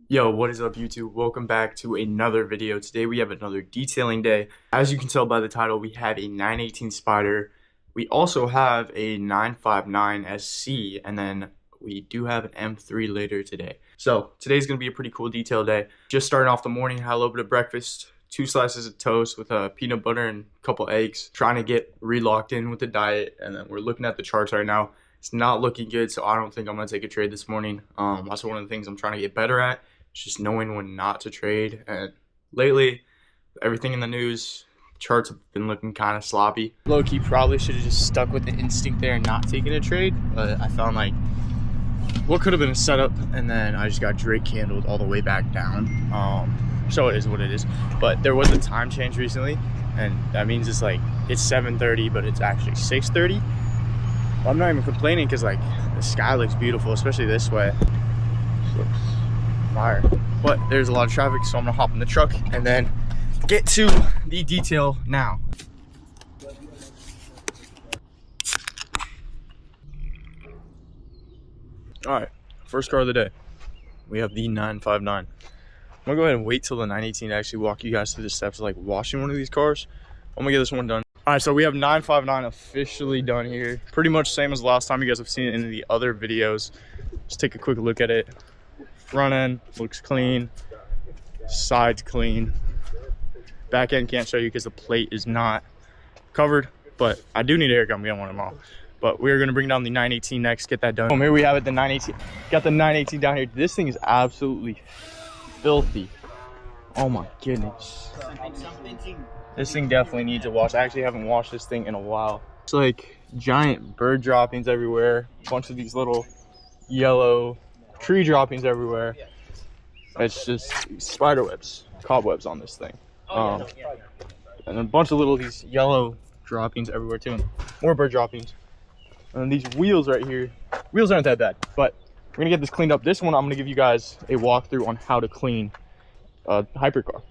Yo, what is up YouTube? Welcome back to another video. Today we have another detailing day. As you can tell by the title, we have a 918 Spyder. We also have a 959 SC, and then we do have an M3 later today. So today's gonna be a pretty cool detail day. Just starting off the morning, had a little bit of breakfast, 2 slices of toast with peanut butter and a couple eggs. Trying to get re-locked in with the diet, and then we're looking at the charts right now. It's not looking good, so I don't think I'm gonna take a trade this morning. That's one of the things I'm trying to get better at. Just knowing when not to trade. And lately, everything in the news, charts have been looking kind of sloppy. Low-key probably should have just stuck with the instinct there and not taken a trade, but I found like what could have been a setup, and then I just got Drake candled all the way back down. So it is what it is. But there was a time change recently, and that means it's 7:30, but it's actually 6:30. Well, I'm not even complaining because like the sky looks beautiful, especially this way. Looks fire. But there's a lot of traffic, so I'm gonna hop in the truck and then get to the detail now. All right, first car of the day, we have the 959. I'm gonna go ahead and wait till the 918 to actually walk you guys through the steps of like washing one of these cars. I'm gonna get this one done. All right, so we have 959 officially done here. Pretty much same as last time. You guys have seen it in the other videos. Just take a quick look at it. Front end looks clean, sides clean. Back end can't show you because the plate is not covered, but I do need a haircut. I'm getting one tomorrow. But we're gonna bring down the 918 next, get that done. Oh, here we have it, the 918. Got the 918 down here. This thing is absolutely filthy. Oh my goodness. This thing definitely needs a wash. I actually haven't washed this thing in a while. It's like giant bird droppings everywhere. A bunch of these little yellow tree droppings everywhere. It's just spider webs, cobwebs on this thing. And a bunch of little these yellow droppings everywhere too. More bird droppings. And then these wheels right here. Wheels aren't that bad, but we're gonna get this cleaned up. This one I'm gonna give you guys a walkthrough on how to clean a hypercar.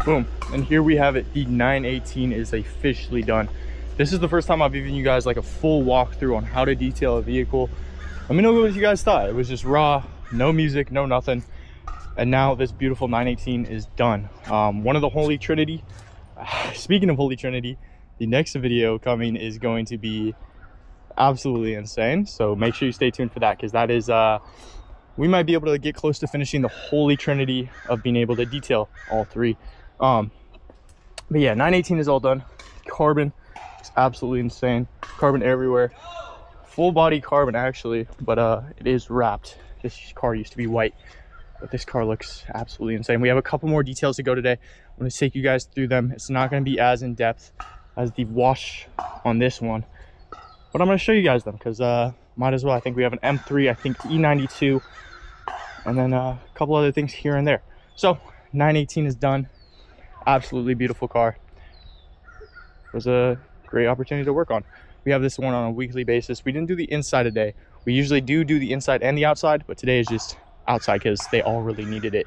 Boom. And here we have it. The 918 is officially done. This is the first time I've given you guys like a full walkthrough on how to detail a vehicle. Let me know what you guys thought. It was just raw, no music, no nothing. And now this beautiful 918 is done. One of the Holy Trinity. Speaking of Holy Trinity, the next video coming is going to be absolutely insane. So make sure you stay tuned for that, because that is, we might be able to get close to finishing the Holy Trinity of being able to detail all three. But yeah, 918 is all done. Carbon, it's absolutely insane. Carbon everywhere. Full body carbon actually, but it is wrapped. This car used to be white, but this car looks absolutely insane. We have a couple more details to go today. I'm going to take you guys through them. It's not going to be as in depth as the wash on this one, but I'm going to show you guys them because might as well. I think we have an M3, I think E92, and then a couple other things here and there. So 918 is done. Absolutely beautiful car. It was a great opportunity to work on. We have this one on a weekly basis. We didn't do the inside today. We usually do the inside and the outside, but today is just outside because they all really needed it.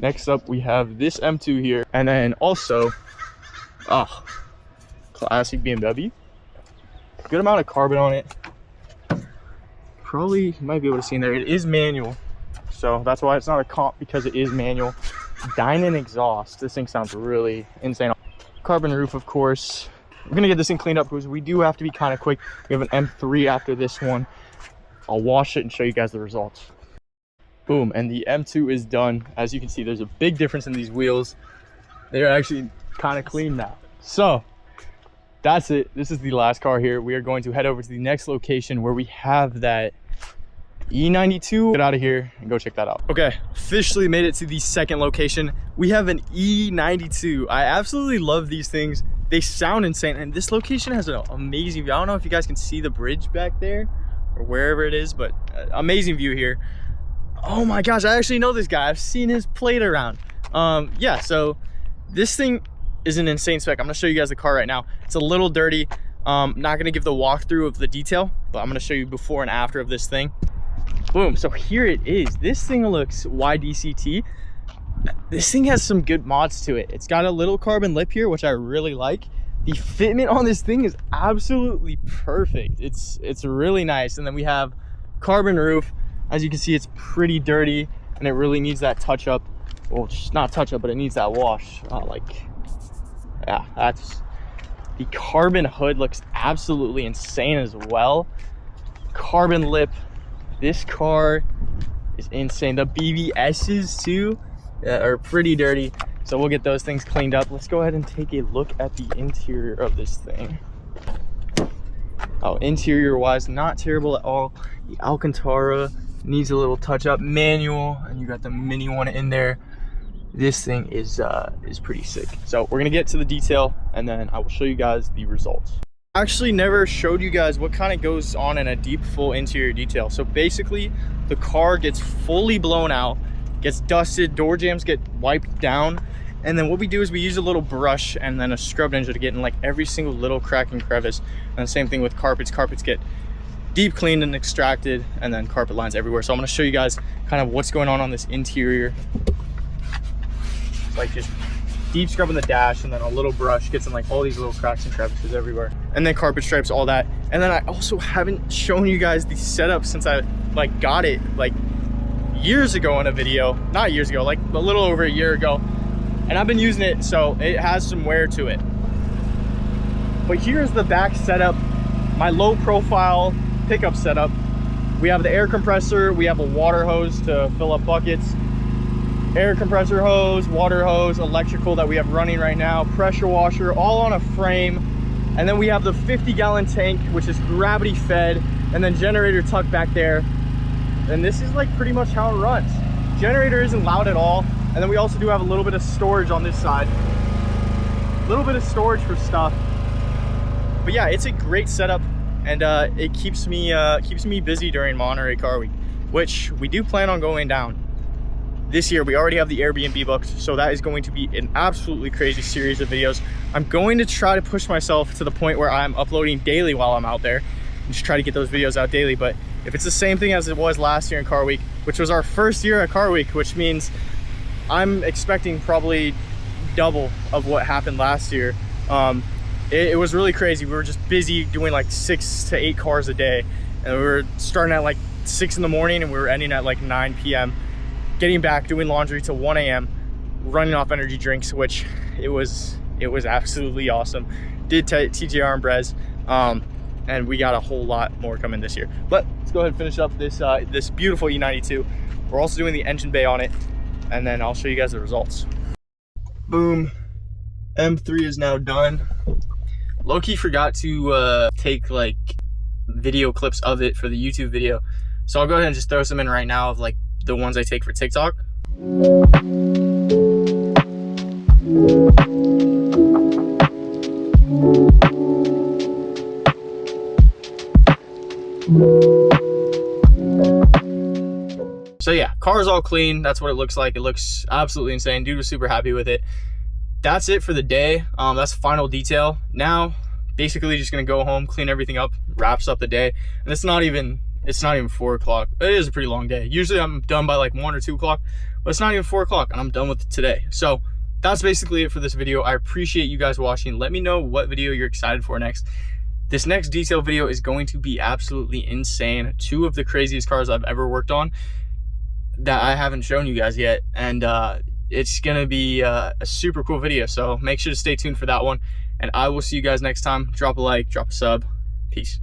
Next up, we have this M2 here, and then also, classic BMW. Good amount of carbon on it. Probably, you might be able to see in there, it is manual. So that's why it's not a comp, because it is manual. Dynon exhaust. This thing sounds really insane. Carbon roof, of course. We're gonna get this thing cleaned up because we do have to be kind of quick. We have an M3 after this one. I'll wash it and show you guys the results. Boom, and the M2 is done. As you can see, there's a big difference in these wheels. They're actually kind of clean now. So that's it. This is the last car here. We are going to head over to the next location where we have that E92. Get out of here and go check that out. Okay, officially made it to the second location. We have an E92. I absolutely love these things. They sound insane, and this location has an amazing view. I don't know if you guys can see the bridge back there or wherever it is, but amazing view here. Oh my gosh, I actually know this guy. I've seen his plate around. Yeah, so this thing is an insane spec. I'm gonna show you guys the car right now. It's a little dirty. Not gonna give the walkthrough of the detail, but I'm gonna show you before and after of this thing. Boom, so here it is. This thing looks YDCT. This thing has some good mods to it. It's got a little carbon lip here, which I really like. The fitment on this thing is absolutely perfect. It's really nice. And then we have carbon roof. As you can see, it's pretty dirty and it really needs that touch up. Well, just not touch up, but it needs that wash. Yeah, that's the carbon hood looks absolutely insane as well. Carbon lip. This car is insane. The BBSs too are pretty dirty. So we'll get those things cleaned up. Let's go ahead and take a look at the interior of this thing. Oh, interior wise, not terrible at all. The Alcantara needs a little touch up. Manual, and you got the mini one in there. This thing is pretty sick. So we're gonna get to the detail and then I will show you guys the results. I actually never showed you guys what kind of goes on in a deep full interior detail. So basically the car gets fully blown out, gets dusted, door jambs get wiped down, and then what we do is we use a little brush and then a scrub ninja to get in like every single little crack and crevice. And the same thing with carpets. Carpets get deep cleaned and extracted, and then carpet lines everywhere. So I'm going to show you guys kind of what's going on this interior. Like just deep scrub on the dash, and then a little brush gets in like all these little cracks and crevices everywhere, and then carpet stripes, all that. And then I also haven't shown you guys the setup since I like got it like years ago in a video, not years ago, like a little over a year ago, and I've been using it, so it has some wear to it. But here's the back setup, my low profile pickup setup. We have the air compressor, we have a water hose to fill up buckets, air compressor hose, water hose, electrical that we have running right now, pressure washer, all on a frame. And then we have the 50-gallon tank, which is gravity fed, and then generator tucked back there. And this is like pretty much how it runs. Generator isn't loud at all. And then we also do have a little bit of storage on this side. A little bit of storage for stuff. But yeah, it's a great setup, and it keeps me busy during Monterey Car Week, which we do plan on going down this year. We already have the Airbnb booked, so that is going to be an absolutely crazy series of videos. I'm going to try to push myself to the point where I'm uploading daily while I'm out there, and just try to get those videos out daily. But if it's the same thing as it was last year in Car Week, which was our first year at Car Week, which means I'm expecting probably double of what happened last year. It was really crazy. We were just busy doing like 6 to 8 cars a day, and we were starting at like 6 in the morning and we were ending at like 9 p.m. getting back, doing laundry till 1 a.m. running off energy drinks, which it was absolutely awesome. Did TJR and Brez, and we got a whole lot more coming this year. But let's go ahead and finish up this beautiful E92. We're also doing the engine bay on it, and then I'll show you guys the results. Boom, M3 is now done. Low-key forgot to take like video clips of it for the YouTube video, so I'll go ahead and just throw some in right now of like the ones I take for TikTok. So yeah, car's all clean. That's what it looks like. It looks absolutely insane. Dude was super happy with it. That's it for the day. That's the final detail. Now, basically just gonna go home, clean everything up, wraps up the day. And it's not even 4 o'clock. It is a pretty long day. Usually I'm done by like 1 or 2 o'clock, but it's not even 4 o'clock and I'm done with it today. So that's basically it for this video. I appreciate you guys watching. Let me know what video you're excited for next. This next detail video is going to be absolutely insane. 2 of the craziest cars I've ever worked on that I haven't shown you guys yet. And it's gonna be a super cool video, so make sure to stay tuned for that one, and I will see you guys next time. Drop a like, drop a sub. Peace.